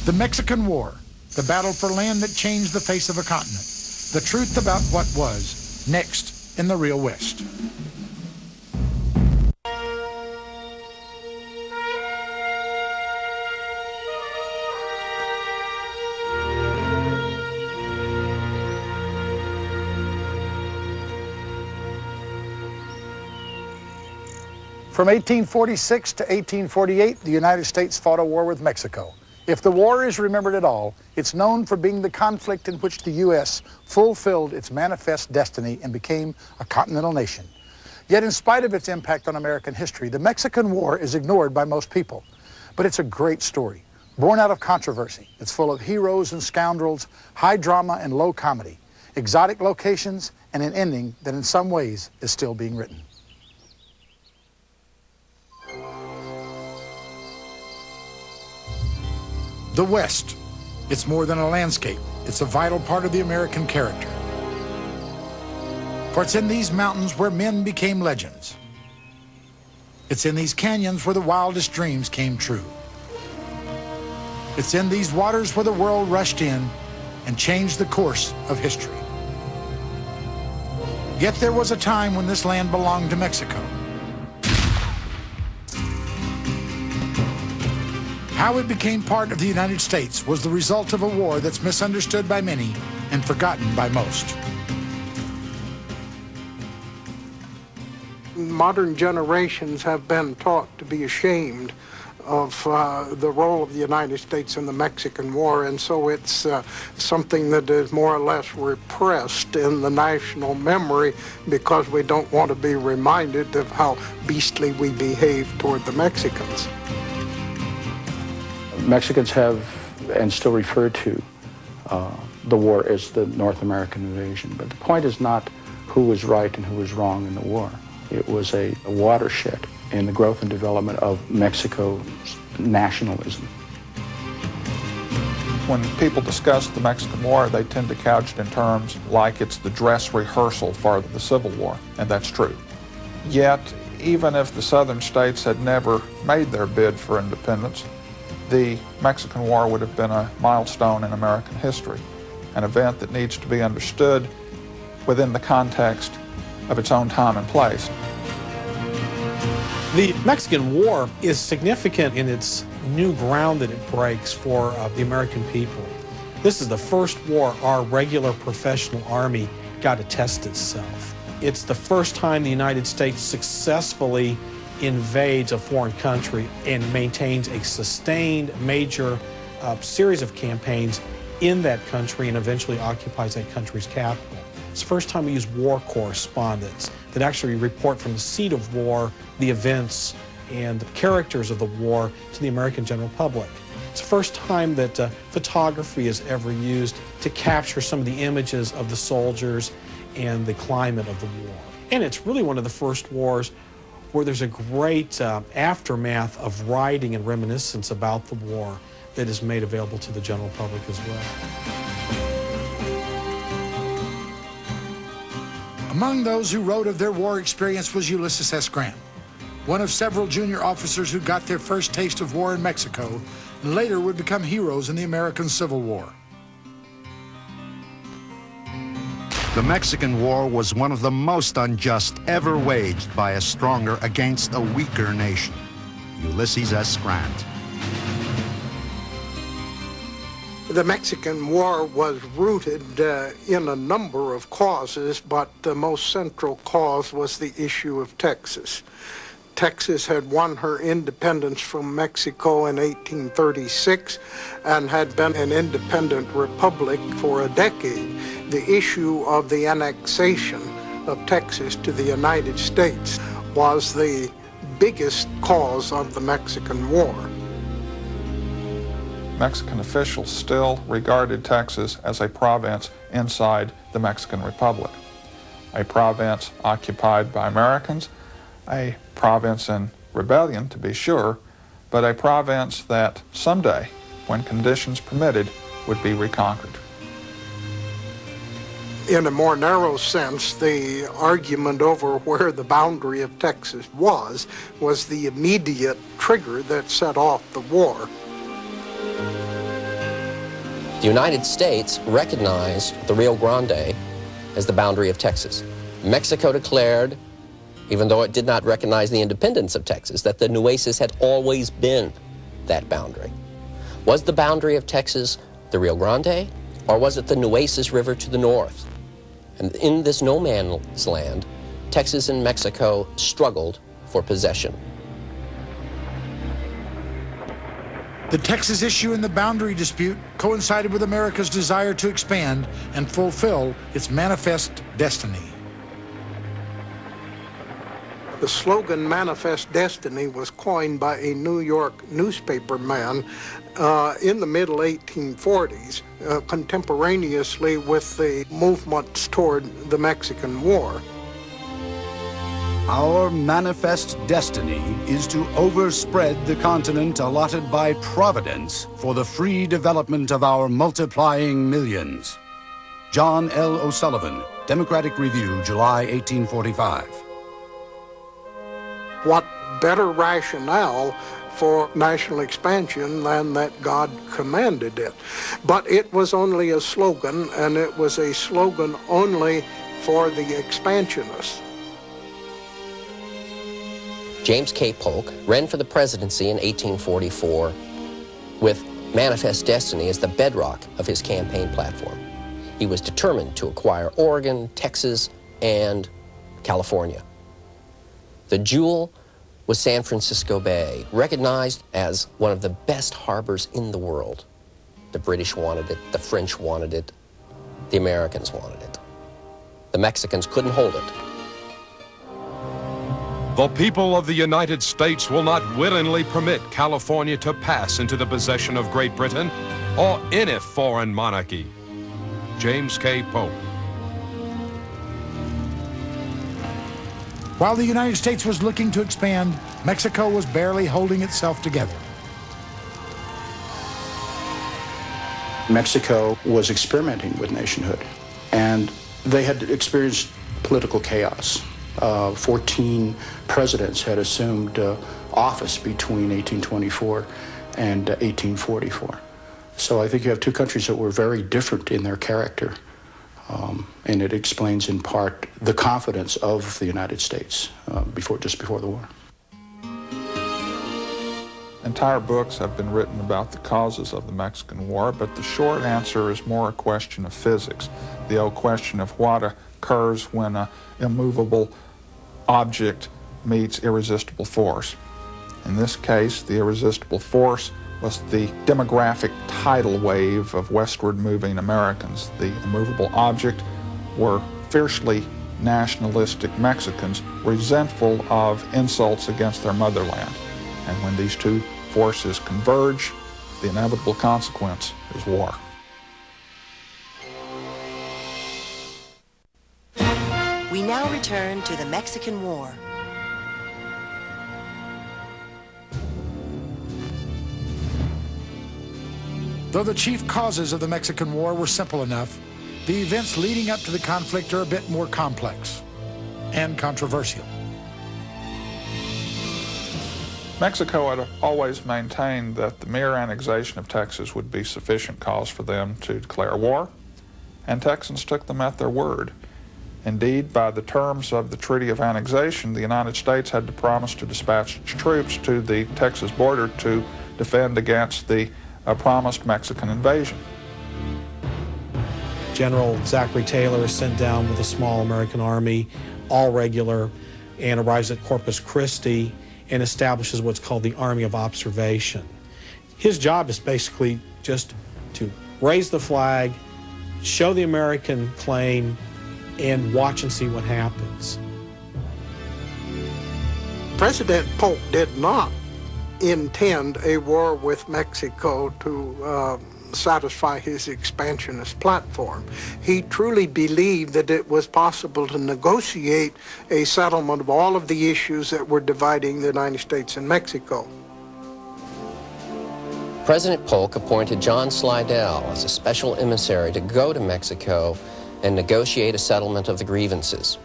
The Mexican War, the battle for land that changed the face of a continent. The truth about what was next in the real West. From 1846 to 1848, the United States fought a war with Mexico. If the war is remembered at all, it's known for being the conflict in which the U.S. fulfilled its manifest destiny and became a continental nation. Yet in spite of its impact on American history, the Mexican War is ignored by most people. But it's a great story, born out of controversy. It's full of heroes and scoundrels, high drama and low comedy, exotic locations, and an ending that in some ways is still being written. The West. It's more than a landscape. It's a vital part of the American character. For it's in these mountains where men became legends. It's in these canyons where the wildest dreams came true. It's in these waters where the world rushed in and changed the course of history. Yet there was a time when this land belonged to Mexico. How it became part of the United States was the result of a war that's misunderstood by many and forgotten by most. Modern generations have been taught to be ashamed of the role of the United States in the Mexican War, and so it's something that is more or less repressed in the national memory because we don't want to be reminded of how beastly we behaved toward the Mexicans. Mexicans have and still refer to the war as the North American invasion. But the point is not who was right and who was wrong in the war. It was a watershed in the growth and development of Mexico's nationalism. When people discuss the Mexican War, they tend to couch it in terms like it's the dress rehearsal for the Civil War, and that's true. Yet, even if the southern states had never made their bid for independence, the Mexican War would have been a milestone in American history, an event that needs to be understood within the context of its own time and place. The Mexican War is significant in its new ground that it breaks for the American people. This is the first war our regular professional army got to test itself. It's the first time the United States successfully invades a foreign country and maintains a sustained major series of campaigns in that country and eventually occupies that country's capital. It's the first time we use war correspondents that actually report from the seat of war the events and the characters of the war to the American general public. It's the first time that photography is ever used to capture some of the images of the soldiers and the climate of the war. And it's really one of the first wars where there's a great aftermath of writing and reminiscence about the war that is made available to the general public as well. Among those who wrote of their war experience was Ulysses S. Grant, one of several junior officers who got their first taste of war in Mexico and later would become heroes in the American Civil War. The Mexican War was one of the most unjust ever waged by a stronger against a weaker nation. Ulysses S. Grant. The Mexican War was rooted in a number of causes, but the most central cause was the issue of Texas. Texas had won her independence from Mexico in 1836 and had been an independent republic for a decade. The issue of the annexation of Texas to the United States was the biggest cause of the Mexican War. Mexican officials still regarded Texas as a province inside the Mexican Republic, a province occupied by Americans, a province in rebellion, to be sure, but a province that someday, when conditions permitted, would be reconquered. In a more narrow sense, the argument over where the boundary of Texas was the immediate trigger that set off the war. The United States recognized the Rio Grande as the boundary of Texas. Mexico declared, even though it did not recognize the independence of Texas, that the Nueces had always been that boundary. Was the boundary of Texas the Rio Grande, or was it the Nueces River to the north? And in this no man's land, Texas and Mexico struggled for possession. The Texas issue and the boundary dispute coincided with America's desire to expand and fulfill its manifest destiny. The slogan Manifest Destiny was coined by a New York newspaper man in the middle 1840s, contemporaneously with the movements toward the Mexican War. Our manifest destiny is to overspread the continent allotted by Providence for the free development of our multiplying millions. John L. O'Sullivan, Democratic Review, July 1845. What better rationale for national expansion than that God commanded it? But it was only a slogan, and it was a slogan only for the expansionists. James K. Polk ran for the presidency in 1844 with Manifest Destiny as the bedrock of his campaign platform. He was determined to acquire Oregon, Texas, and California. The jewel was San Francisco Bay, recognized as one of the best harbors in the world. The British wanted it, the French wanted it, the Americans wanted it. The Mexicans couldn't hold it. The people of the United States will not willingly permit California to pass into the possession of Great Britain or any foreign monarchy. James K. Polk. While the United States was looking to expand, Mexico was barely holding itself together. Mexico was experimenting with nationhood, and they had experienced political chaos. 14 presidents had assumed office between 1824 and 1844. So I think you have two countries that were very different in their character. And it explains in part the confidence of the United States just before the war. Entire books have been written about the causes of the Mexican War, but the short answer is more a question of physics. The old question of what occurs when an immovable object meets irresistible force. In this case, the irresistible force was the demographic tidal wave of westward moving Americans. The immovable object were fiercely nationalistic Mexicans, resentful of insults against their motherland. And when these two forces converge, the inevitable consequence is war. We now return to the Mexican War. Though the chief causes of the Mexican War were simple enough, the events leading up to the conflict are a bit more complex and controversial. Mexico had always maintained that the mere annexation of Texas would be sufficient cause for them to declare war, and Texans took them at their word. Indeed, by the terms of the Treaty of Annexation, the United States had to promise to dispatch its troops to the Texas border to defend against the promised Mexican invasion. General Zachary Taylor is sent down with a small American army, all regular, and arrives at Corpus Christi and establishes what's called the Army of Observation. His job is basically just to raise the flag, show the American claim, and watch and see what happens. President Polk did not intend a war with Mexico to satisfy his expansionist platform. He truly believed that it was possible to negotiate a settlement of all of the issues that were dividing the United States and Mexico. President Polk appointed John Slidell as a special emissary to go to Mexico and negotiate a settlement of the grievances.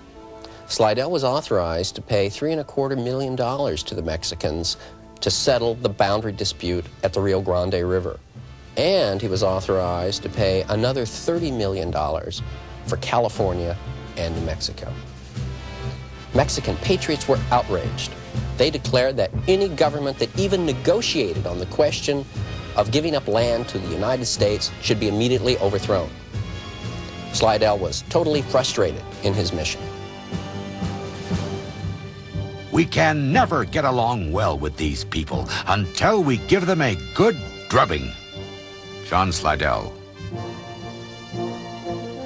Slidell was authorized to pay $3.25 million to the Mexicans to settle the boundary dispute at the Rio Grande River. And he was authorized to pay another $30 million for California and New Mexico. Mexican patriots were outraged. They declared that any government that even negotiated on the question of giving up land to the United States should be immediately overthrown. Slidell was totally frustrated in his mission. We can never get along well with these people until we give them a good drubbing. John Slidell.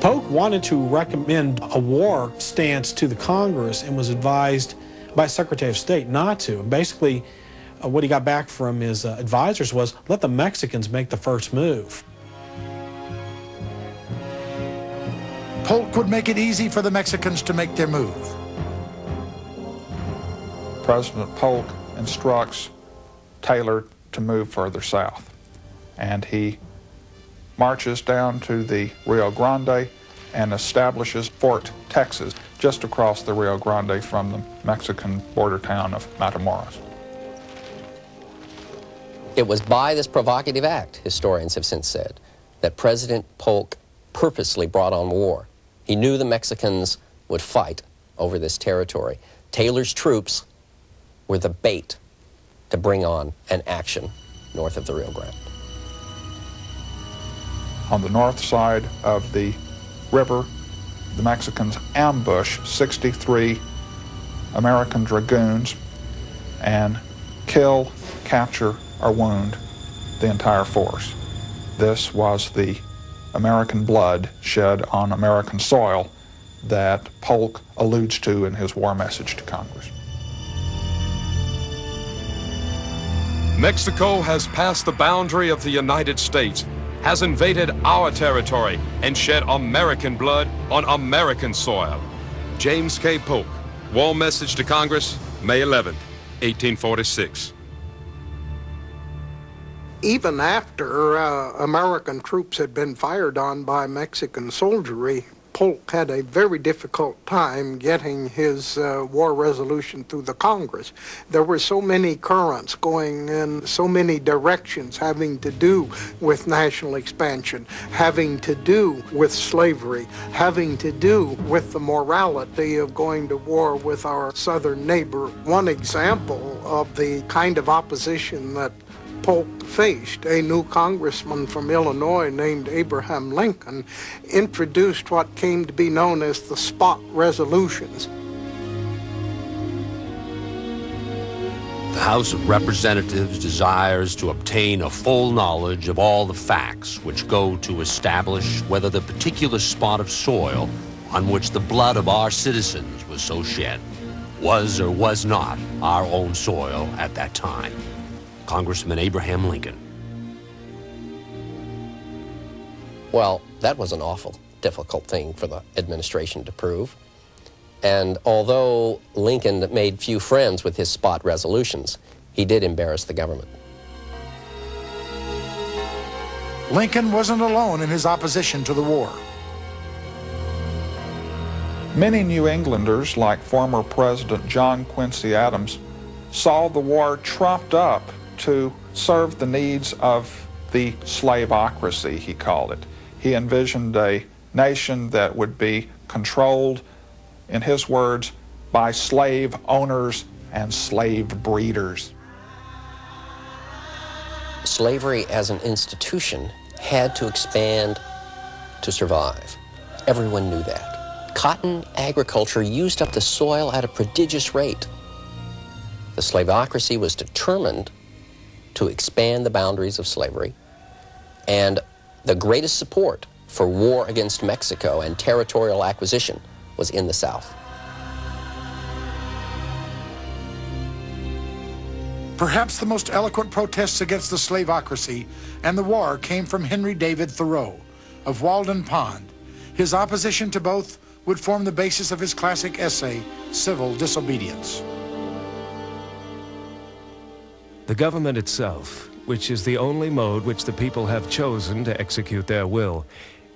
Polk wanted to recommend a war stance to the Congress and was advised by Secretary of State not to. And basically, what he got back from his advisors was, let the Mexicans make the first move. Polk would make it easy for the Mexicans to make their move. President Polk instructs Taylor to move further south, and he marches down to the Rio Grande and establishes Fort Texas just across the Rio Grande from the Mexican border town of Matamoros. It was by this provocative act, historians have since said, that President Polk purposely brought on war. He knew the Mexicans would fight over this territory. Taylor's troops were the bait to bring on an action north of the Rio Grande. On the north side of the river, the Mexicans ambush 63 American dragoons and kill, capture, or wound the entire force. This was the American blood shed on American soil that Polk alludes to in his war message to Congress. Mexico has passed the boundary of the United States, has invaded our territory, and shed American blood on American soil. James K. Polk, War Message to Congress, May 11, 1846. Even after American troops had been fired on by Mexican soldiery, Polk had a very difficult time getting his war resolution through the Congress. There were so many currents going in so many directions, having to do with national expansion, having to do with slavery, having to do with the morality of going to war with our southern neighbor. One example of the kind of opposition that Polk faced, a new congressman from Illinois named Abraham Lincoln, introduced what came to be known as the spot resolutions. The House of Representatives desires to obtain a full knowledge of all the facts which go to establish whether the particular spot of soil on which the blood of our citizens was so shed was or was not our own soil at that time. Congressman Abraham Lincoln. Well, that was an awful difficult thing for the administration to prove. And although Lincoln made few friends with his spot resolutions, he did embarrass the government. Lincoln wasn't alone in his opposition to the war. Many New Englanders, like former President John Quincy Adams, saw the war trumped up to serve the needs of the slaveocracy, he called it. He envisioned a nation that would be controlled, in his words, by slave owners and slave breeders. Slavery as an institution had to expand to survive. Everyone knew that. Cotton agriculture used up the soil at a prodigious rate. The slaveocracy was determined to expand the boundaries of slavery, and the greatest support for war against Mexico and territorial acquisition was in the South. Perhaps the most eloquent protests against the slaveocracy and the war came from Henry David Thoreau of Walden Pond. His opposition to both would form the basis of his classic essay, Civil Disobedience. The government itself, which is the only mode which the people have chosen to execute their will,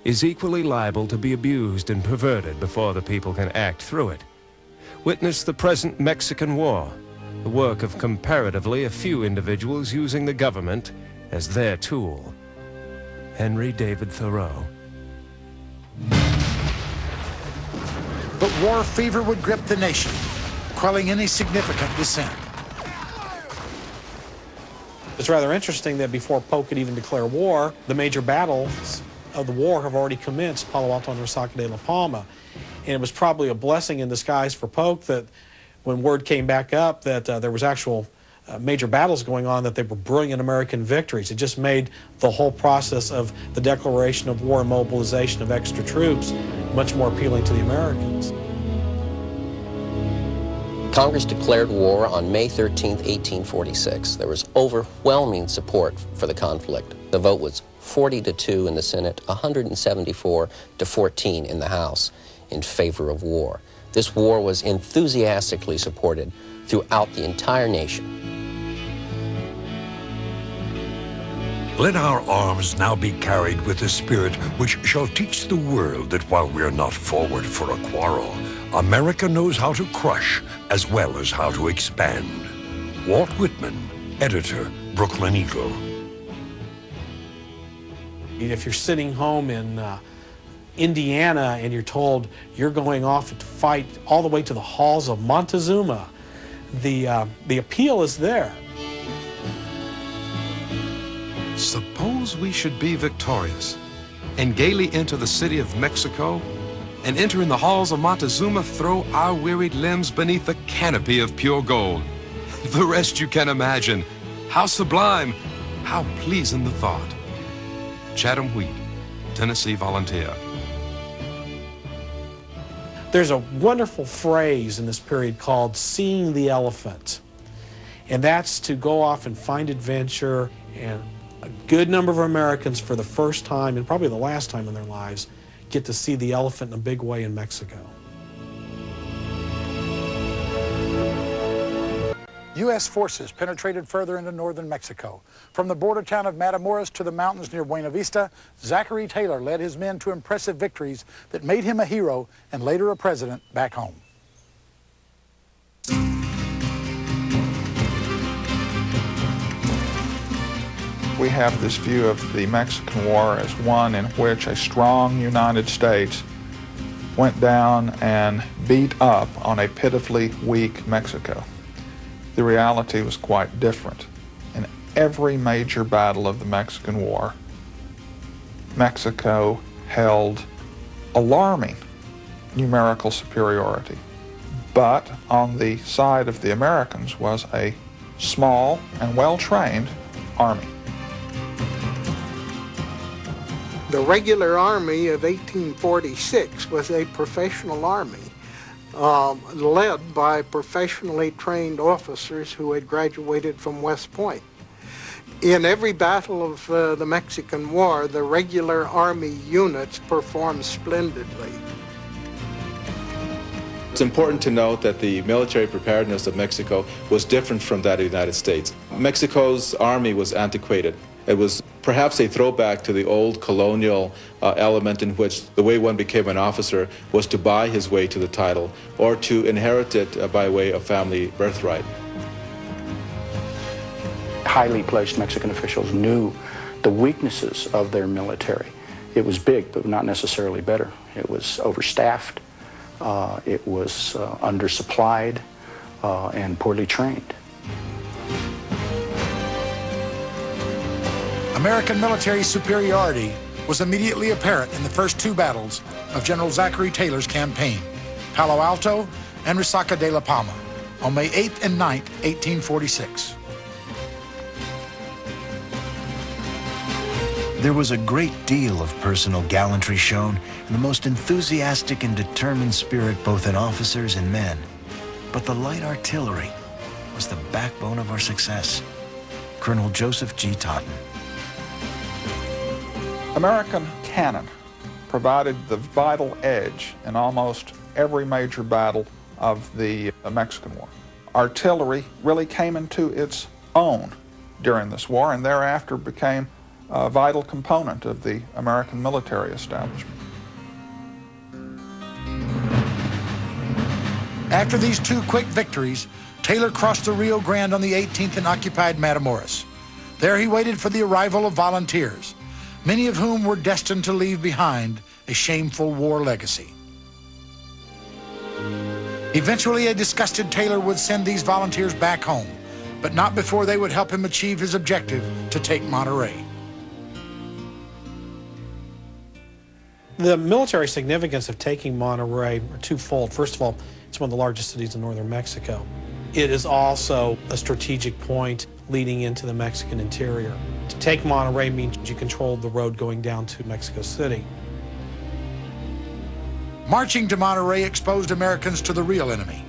is equally liable to be abused and perverted before the people can act through it. Witness the present Mexican War, the work of comparatively a few individuals using the government as their tool. Henry David Thoreau. But war fever would grip the nation, quelling any significant dissent. It's rather interesting that before Polk could even declare war, the major battles of the war have already commenced, Palo Alto and Resaca de la Palma. And it was probably a blessing in disguise for Polk that when word came back up that there was actual major battles going on, that they were brilliant American victories. It just made the whole process of the declaration of war and mobilization of extra troops much more appealing to the Americans. Congress declared war on May 13, 1846. There was overwhelming support for the conflict. The vote was 40-2 in the Senate, 174-14 in the House in favor of war. This war was enthusiastically supported throughout the entire nation. Let our arms now be carried with a spirit which shall teach the world that while we are not forward for a quarrel, America knows how to crush as well as how to expand. Walt Whitman, editor, Brooklyn Eagle. If you're sitting home in Indiana and you're told you're going off to fight all the way to the halls of Montezuma, the appeal is there. Suppose we should be victorious and gaily enter the city of Mexico, and entering the halls of Montezuma, throw our wearied limbs beneath the canopy of pure gold. The rest you can imagine. How sublime, how pleasing the thought. Chatham Wheat, Tennessee Volunteer. There's a wonderful phrase in this period called seeing the elephant. And that's to go off and find adventure, and a good number of Americans for the first time, and probably the last time in their lives, get to see the elephant in a big way in Mexico. U.S. forces penetrated further into northern Mexico. From the border town of Matamoros to the mountains near Buena Vista, Zachary Taylor led his men to impressive victories that made him a hero and later a president back home. We have this view of the Mexican War as one in which a strong United States went down and beat up on a pitifully weak Mexico. The reality was quite different. In every major battle of the Mexican War, Mexico held alarming numerical superiority. But on the side of the Americans was a small and well-trained army. The regular army of 1846 was a professional army led by professionally trained officers who had graduated from West Point. In every battle of the Mexican War, the regular army units performed splendidly. It's important to note that the military preparedness of Mexico was different from that of the United States. Mexico's army was antiquated. It was perhaps a throwback to the old colonial element in which the way one became an officer was to buy his way to the title or to inherit it by way of family birthright. Highly placed Mexican officials knew the weaknesses of their military. It was big, but not necessarily better. It was overstaffed, it was undersupplied, and poorly trained. American military superiority was immediately apparent in the first two battles of General Zachary Taylor's campaign, Palo Alto and Resaca de la Palma, on May 8th and 9th, 1846. There was a great deal of personal gallantry shown and the most enthusiastic and determined spirit both in officers and men. But the light artillery was the backbone of our success. Colonel Joseph G. Totten. American cannon provided the vital edge in almost every major battle of the Mexican War. Artillery really came into its own during this war and thereafter became a vital component of the American military establishment. After these two quick victories, Taylor crossed the Rio Grande on the 18th and occupied Matamoros. There he waited for the arrival of volunteers. many of whom were destined to leave behind a shameful war legacy. Eventually, a disgusted Taylor would send these volunteers back home, but not before they would help him achieve his objective to take Monterrey. The military significance of taking Monterrey are twofold. First of all, it's one of the largest cities in northern Mexico. It is also a strategic point leading into the Mexican interior. To take Monterrey means you control the road going down to Mexico City. Marching to Monterrey exposed Americans to the real enemy.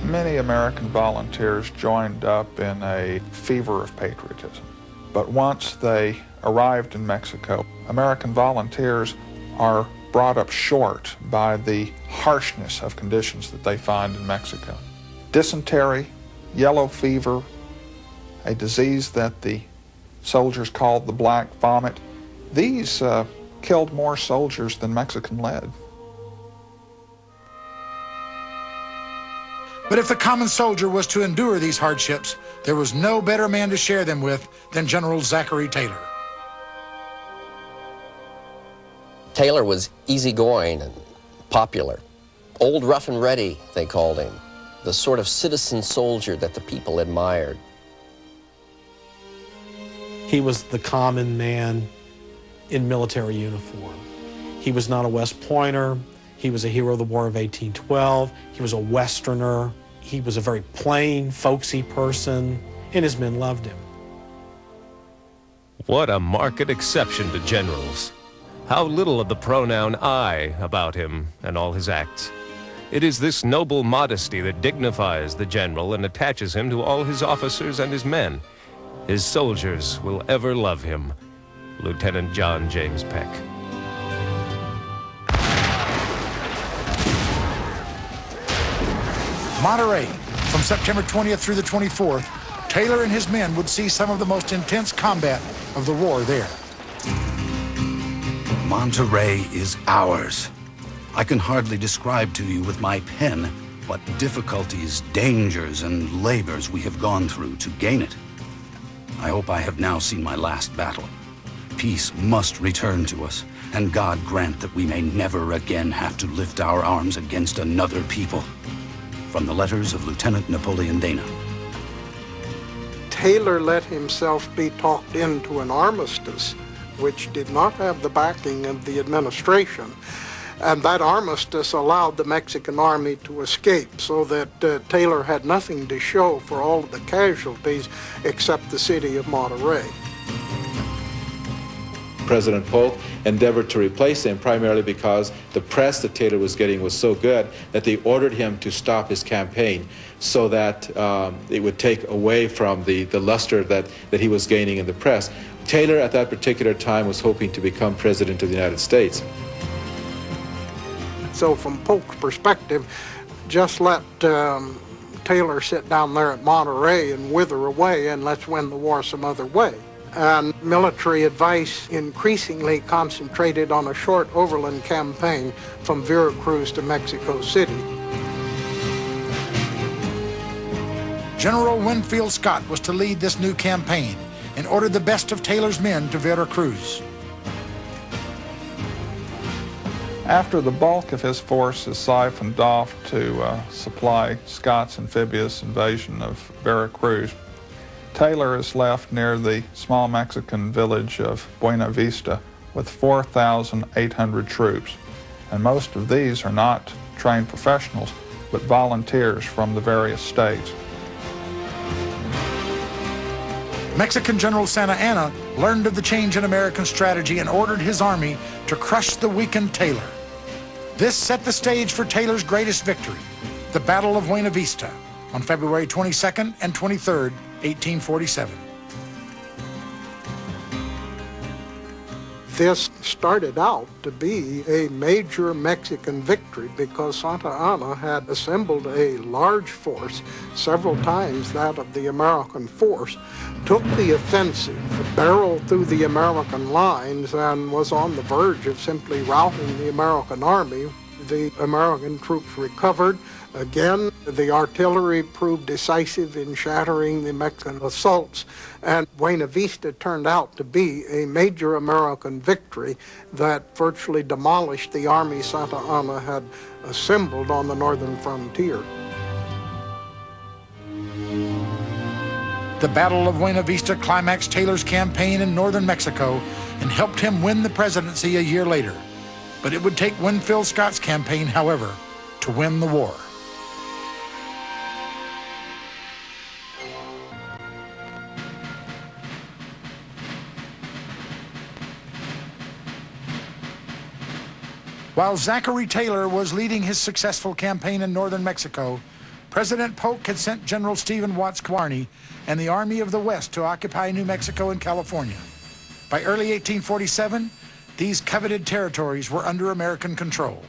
Many American volunteers joined up in a fever of patriotism. But once they arrived in Mexico, American volunteers are brought up short by the harshness of conditions that they find in Mexico. Dysentery, yellow fever, a disease that the soldiers called the black vomit, these killed more soldiers than Mexican lead. But if the common soldier was to endure these hardships, there was no better man to share them with than General Zachary Taylor. Taylor was easygoing and popular. Old Rough and Ready, they called him. The sort of citizen soldier that the people admired. He was the common man in military uniform. He was not a West Pointer. He was a hero of the War of 1812. He was a Westerner. He was a very plain, folksy person, and his men loved him. What a marked exception to generals. How little of the pronoun I about him and all his acts. It is this noble modesty that dignifies the general and attaches him to all his officers and his men. His soldiers will ever love him. Lieutenant John James Peck. Monterrey, from September 20th through the 24th, Taylor and his men would see some of the most intense combat of the war there. Monterrey is ours. I can hardly describe to you with my pen what difficulties, dangers, and labors we have gone through to gain it. I hope I have now seen my last battle. Peace must return to us, and God grant that we may never again have to lift our arms against another people. From the letters of Lieutenant Napoleon Dana. Taylor let himself be talked into an armistice, which did not have the backing of the administration. And that armistice allowed the Mexican army to escape, so that Taylor had nothing to show for all of the casualties except the city of Monterrey. President Polk endeavored to replace him primarily because the press that Taylor was getting was so good that they ordered him to stop his campaign so that it would take away from the luster that he was gaining in the press. Taylor at that particular time was hoping to become President of the United States. So from Polk's perspective, just let Taylor sit down there at Monterrey and wither away, and let's win the war some other way. And military advice increasingly concentrated on a short overland campaign from Veracruz to Mexico City. General Winfield Scott was to lead this new campaign and ordered the best of Taylor's men to Veracruz. After the bulk of his force is siphoned off to supply Scott's amphibious invasion of Veracruz, Taylor is left near the small Mexican village of Buena Vista with 4,800 troops, and most of these are not trained professionals, but volunteers from the various states. Mexican General Santa Anna learned of the change in American strategy and ordered his army to crush the weakened Taylor. This set the stage for Taylor's greatest victory, the Battle of Buena Vista, on February 22nd and 23rd, 1847. This started out to be a major Mexican victory because Santa Anna had assembled a large force, several times that of the American force, took the offensive, barreled through the American lines, and was on the verge of simply routing the American army The American troops recovered. Again, the artillery proved decisive in shattering the Mexican assaults, and Buena Vista turned out to be a major American victory that virtually demolished the army Santa Anna had assembled on the northern frontier. The Battle of Buena Vista climaxed Taylor's campaign in northern Mexico and helped him win the presidency a year later. But it would take Winfield Scott's campaign, however, to win the war. While Zachary Taylor was leading his successful campaign in northern Mexico, President Polk had sent General Stephen Watts Kearny and the Army of the West to occupy New Mexico and California. By early 1847, these coveted territories were under American control.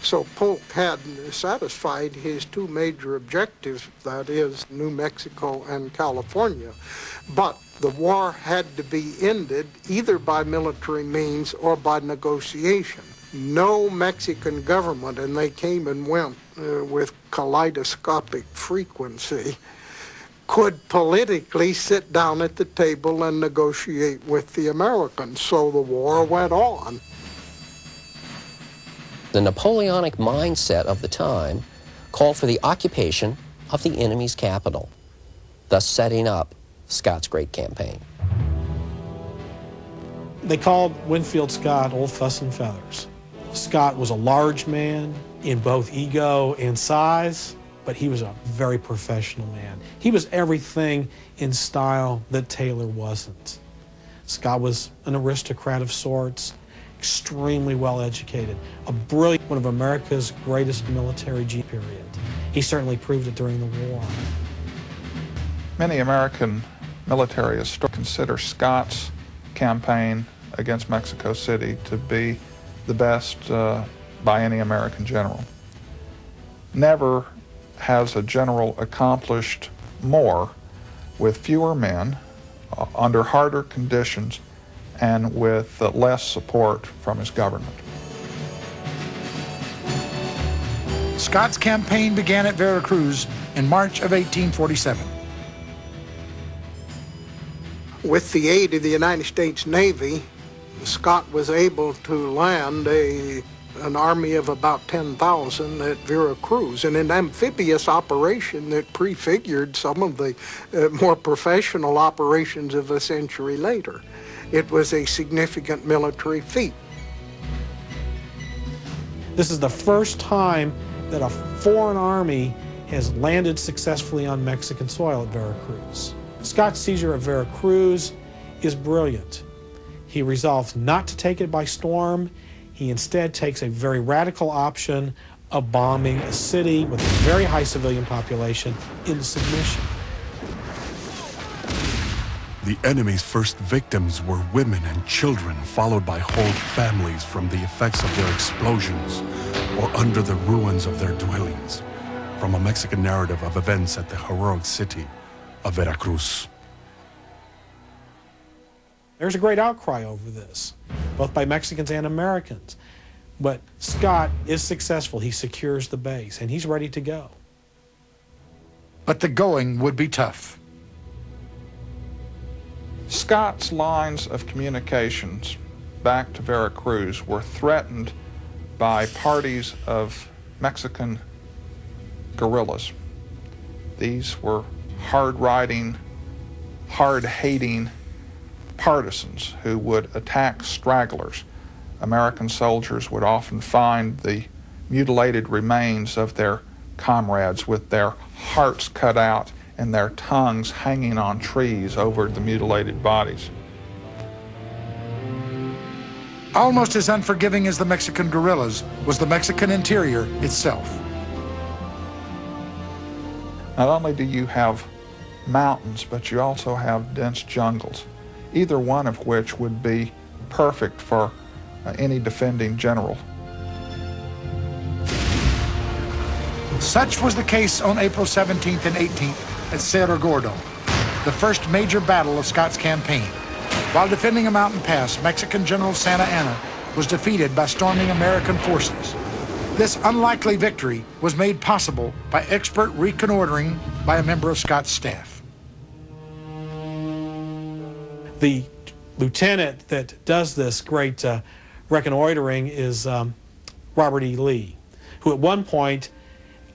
So Polk had satisfied his two major objectives, that is, New Mexico and California. But the war had to be ended either by military means or by negotiation. No Mexican government, and they came and went with kaleidoscopic frequency, could politically sit down at the table and negotiate with the Americans. So the war went on. The Napoleonic mindset of the time called for the occupation of the enemy's capital, thus setting up Scott's great campaign. They called Winfield Scott Old Fuss and Feathers. Scott was a large man in both ego and size, but he was a very professional man. He was everything in style that Taylor wasn't. Scott was an aristocrat of sorts, extremely well educated, a brilliant, one of America's greatest military period. He certainly proved it during the war. Many American militarists still consider Scott's campaign against Mexico City to be the best by any American general. Never has a general accomplished more with fewer men, under harder conditions, and with less support from his government. Scott's campaign began at Veracruz in March of 1847. With the aid of the United States Navy, Scott was able to land an army of about 10,000 at Veracruz, in an amphibious operation that prefigured some of the more professional operations of a century later. It was a significant military feat. This is the first time that a foreign army has landed successfully on Mexican soil at Veracruz. Scott's seizure of Veracruz is brilliant. He resolves not to take it by storm. He instead takes a very radical option of bombing a city with a very high civilian population into submission. The enemy's first victims were women and children, followed by whole families from the effects of their explosions or under the ruins of their dwellings. From a Mexican narrative of events at the heroic city of Veracruz. There's a great outcry over this, both by Mexicans and Americans. But Scott is successful. He secures the base, and he's ready to go. But the going would be tough. Scott's lines of communications back to Veracruz were threatened by parties of Mexican guerrillas. These were hard-riding, hard-hating partisans who would attack stragglers. American soldiers would often find the mutilated remains of their comrades with their hearts cut out and their tongues hanging on trees over the mutilated bodies. Almost as unforgiving as the Mexican guerrillas was the Mexican interior itself. Not only do you have mountains, but you also have dense jungles, either one of which would be perfect for any defending general. Such was the case on April 17th and 18th at Cerro Gordo, the first major battle of Scott's campaign. While defending a mountain pass, Mexican General Santa Anna was defeated by storming American forces. This unlikely victory was made possible by expert reconnoitering by a member of Scott's staff. The lieutenant that does this great reconnoitering is Robert E. Lee, who at one point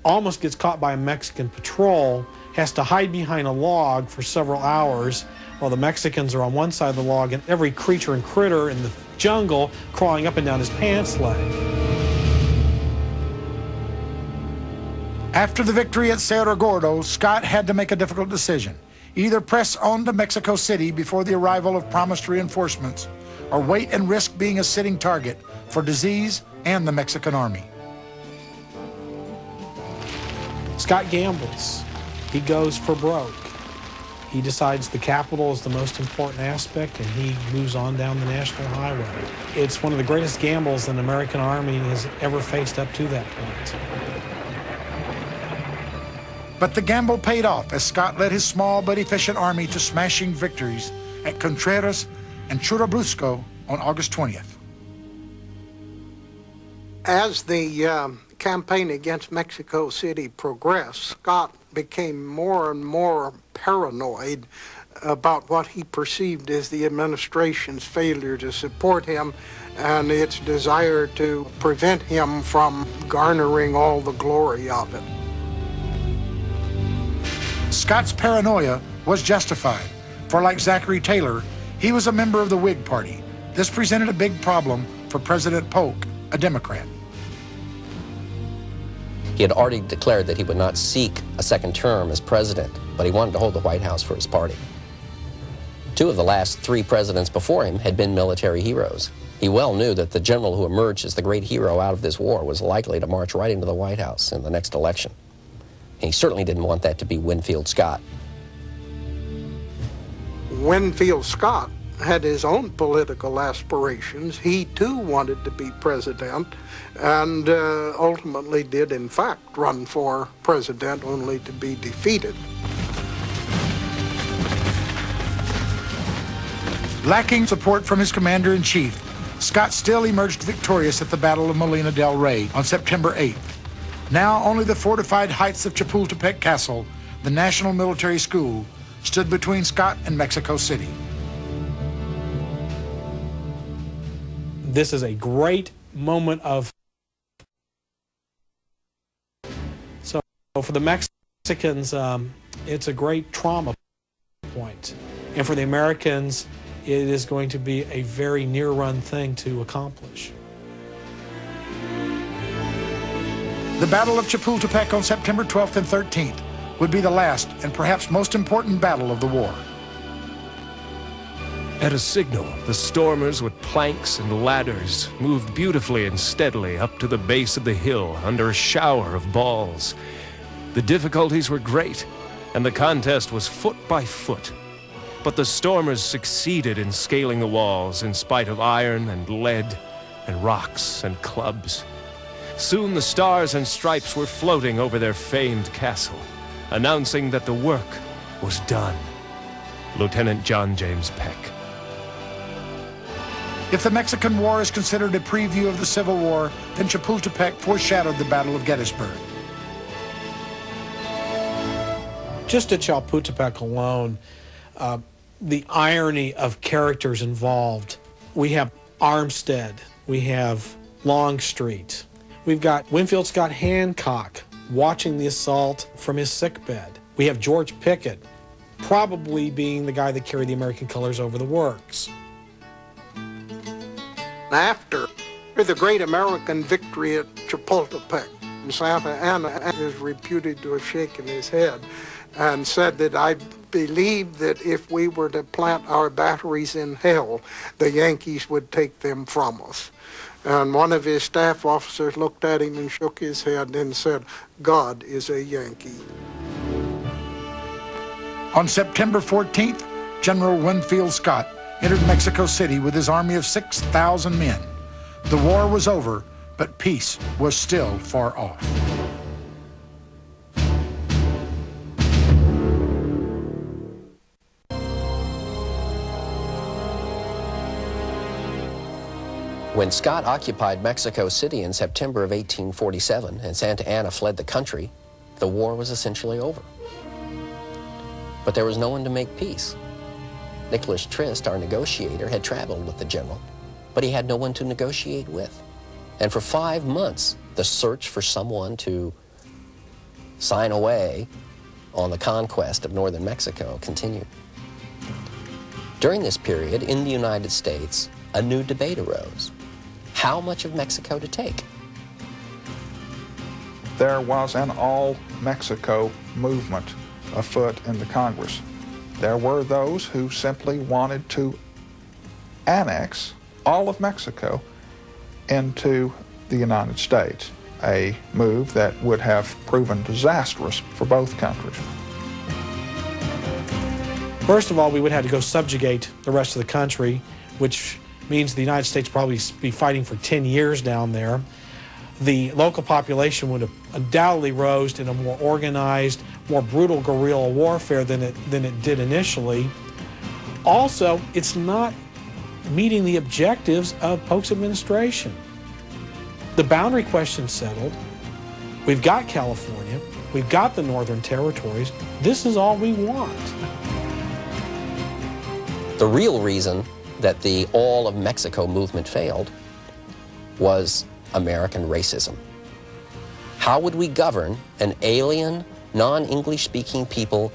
almost gets caught by a Mexican patrol, has to hide behind a log for several hours while the Mexicans are on one side of the log and every creature and critter in the jungle crawling up and down his pants leg. After the victory at Cerro Gordo, Scott had to make a difficult decision. Either press on to Mexico City before the arrival of promised reinforcements, or wait and risk being a sitting target for disease and the Mexican army. Scott gambles. He goes for broke. He decides the capital is the most important aspect, and he moves on down the national highway. It's one of the greatest gambles an American army has ever faced up to that point. But the gamble paid off as Scott led his small but efficient army to smashing victories at Contreras and Churubusco on August 20th. As the campaign against Mexico City progressed, Scott became more and more paranoid about what he perceived as the administration's failure to support him and its desire to prevent him from garnering all the glory of it. Scott's paranoia was justified, for like Zachary Taylor, he was a member of the Whig Party. This presented a big problem for President Polk, a Democrat. He had already declared that he would not seek a second term as president, but he wanted to hold the White House for his party. Two of the last three presidents before him had been military heroes. He well knew that the general who emerged as the great hero out of this war was likely to march right into the White House in the next election. And he certainly didn't want that to be Winfield Scott. Winfield Scott had his own political aspirations. He too wanted to be president and ultimately did in fact run for president only to be defeated. Lacking support from his commander-in-chief, Scott still emerged victorious at the Battle of Molina del Rey on September 8th. Now only the fortified heights of Chapultepec Castle, the National Military School, stood between Scott and Mexico City. This is a great moment of... So for the Mexicans, it's a great trauma point. And for the Americans, it is going to be a very near-run thing to accomplish. The Battle of Chapultepec on September 12th and 13th would be the last and perhaps most important battle of the war. At a signal, the stormers with planks and ladders moved beautifully and steadily up to the base of the hill under a shower of balls. The difficulties were great, and the contest was foot by foot. But the stormers succeeded in scaling the walls in spite of iron and lead and rocks and clubs. Soon the stars and stripes were floating over their famed castle, announcing that the work was done. Lieutenant John James Peck. If the Mexican War is considered a preview of the Civil War, then Chapultepec foreshadowed the Battle of Gettysburg. Just at Chapultepec alone, the irony of characters involved. We have Armstead, we have Longstreet, we've got Winfield Scott Hancock watching the assault from his sickbed. We have George Pickett, probably being the guy that carried the American colors over the works. After the great American victory at Chapultepec, Santa Anna is reputed to have shaken his head and said that I believe that if we were to plant our batteries in hell, the Yankees would take them from us. And one of his staff officers looked at him and shook his head and said, God is a Yankee. On September 14th, General Winfield Scott entered Mexico City with his army of 6,000 men. The war was over, but peace was still far off. When Scott occupied Mexico City in September of 1847 and Santa Anna fled the country, the war was essentially over. But there was no one to make peace. Nicholas Trist, our negotiator, had traveled with the general, but he had no one to negotiate with. And for 5 months, the search for someone to sign away on the conquest of northern Mexico continued. During this period, in the United States, a new debate arose. How much of Mexico to take? There was an all-Mexico movement afoot in the Congress. There were those who simply wanted to annex all of Mexico into the United States, a move that would have proven disastrous for both countries. First of all, we would have to go subjugate the rest of the country, which means the United States probably be fighting for 10 years down there. The local population would have undoubtedly rose in a more organized, more brutal guerrilla warfare than it did initially. Also, it's not meeting the objectives of Polk's administration. The boundary question settled. We've got California. We've got the Northern Territories. This is all we want. The real reason that the all of Mexico movement failed was American racism. How would we govern an alien, non-English speaking people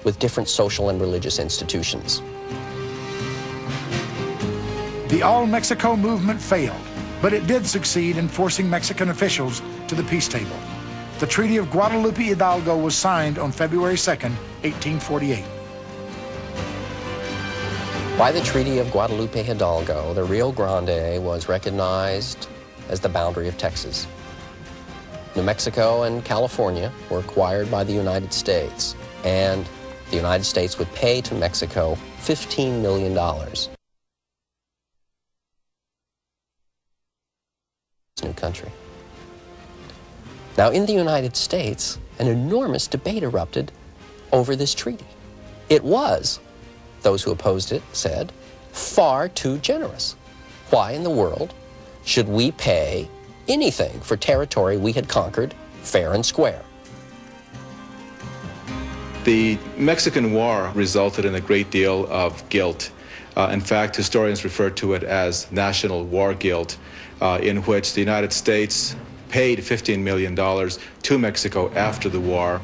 with different social and religious institutions? The all-Mexico movement failed, but it did succeed in forcing Mexican officials to the peace table. The Treaty of Guadalupe Hidalgo was signed on February 2nd, 1848. By the Treaty of Guadalupe Hidalgo, the Rio Grande was recognized as the boundary of Texas. New Mexico and California were acquired by the United States, and the United States would pay to Mexico $15 million. New country. Now, in the United States, an enormous debate erupted over this treaty. It was, those who opposed it said, far too generous. Why in the world should we pay anything for territory we had conquered fair and square? The Mexican War resulted in a great deal of guilt. In fact, historians refer to it as national war guilt, in which the United States paid $15 million to Mexico after the war.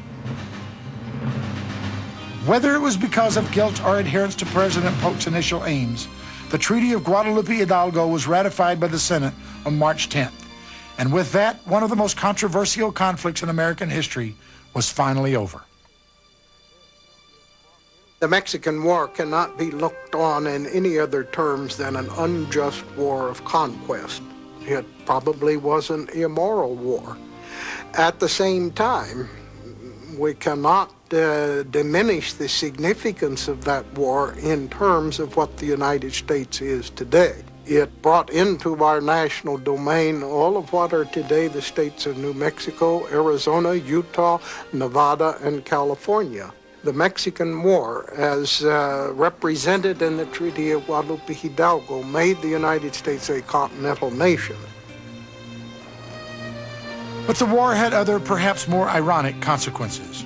Whether it was because of guilt or adherence to President Polk's initial aims, the Treaty of Guadalupe Hidalgo was ratified by the Senate on March 10th. And with that, one of the most controversial conflicts in American history was finally over. The Mexican War cannot be looked on in any other terms than an unjust war of conquest. It probably was an immoral war. At the same time, we cannot diminish the significance of that war in terms of what the United States is today. It brought into our national domain all of what are today the states of New Mexico, Arizona, Utah, Nevada, and California. The Mexican War, as represented in the Treaty of Guadalupe Hidalgo, made the United States a continental nation. But the war had other, perhaps more ironic consequences.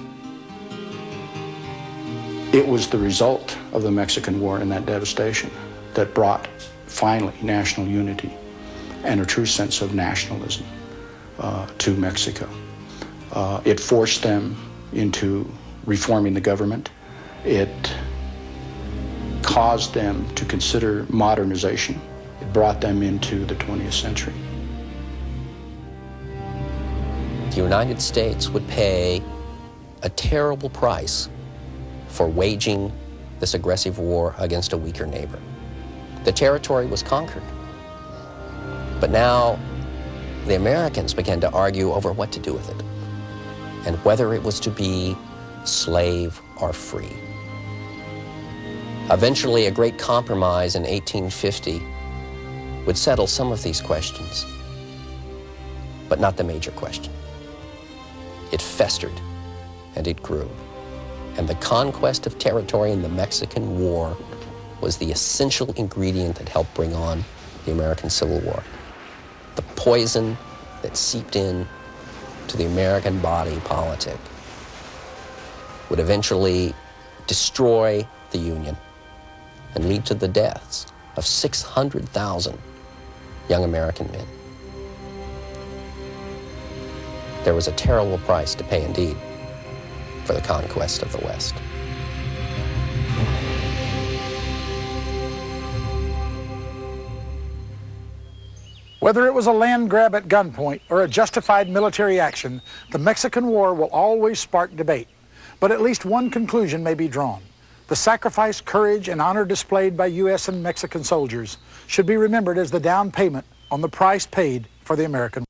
It was the result of the Mexican War and that devastation that brought, finally, national unity and a true sense of nationalism to Mexico. It forced them into reforming the government. It caused them to consider modernization. It brought them into the 20th century. The United States would pay a terrible price for waging this aggressive war against a weaker neighbor. The territory was conquered. But now the Americans began to argue over what to do with it and whether it was to be slave or free. Eventually, a great compromise in 1850 would settle some of these questions, but not the major question. It festered and it grew. And the conquest of territory in the Mexican War was the essential ingredient that helped bring on the American Civil War. the poison that seeped in to the American body politic would eventually destroy the Union and lead to the deaths of 600,000 young American men. There was a terrible price to pay indeed for the conquest of the West. Whether it was a land grab at gunpoint or a justified military action, the Mexican War will always spark debate. But at least one conclusion may be drawn. The sacrifice, courage, and honor displayed by U.S. and Mexican soldiers should be remembered as the down payment on the price paid for the American